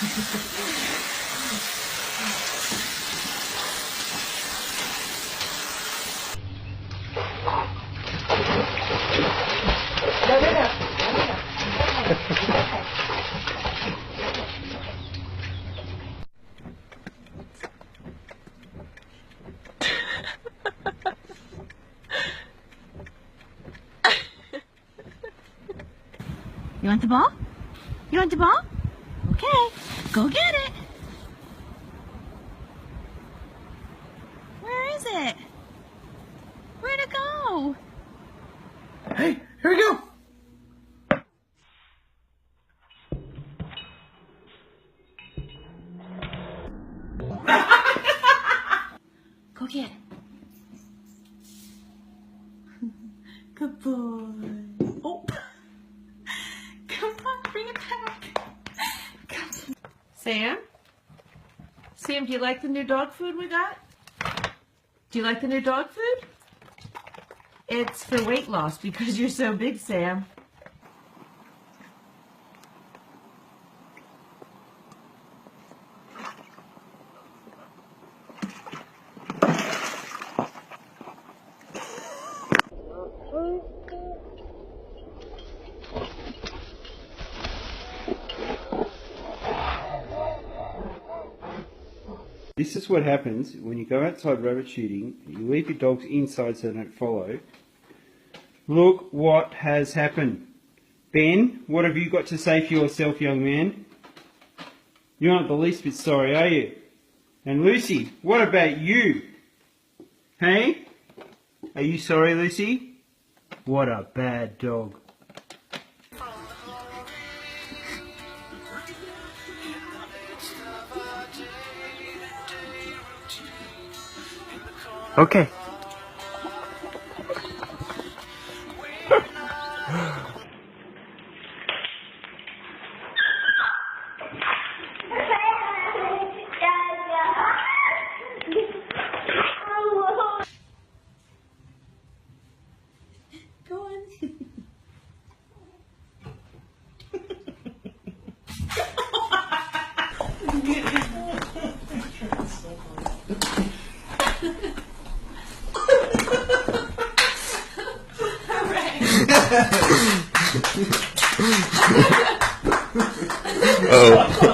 You want the ball? You want the ball? Okay, go get it. Where is it? Where'd it go? Hey, here we go. Go get it. Good boy. Oh. Come on, bring it back. Come on. Sam? Sam, do you like the new dog food we got? Do you like the new dog food? It's for weight loss because you're so big, Sam. This is what happens when you go outside rabbit shooting, you leave your dogs inside so they don't follow. Look what has happened. Ben, what have you got to say for yourself, young man? You aren't the least bit sorry, are you? And Lucy, what about you? Hey? Are you sorry, Lucy? What a bad dog. Okay. Go on. Oh.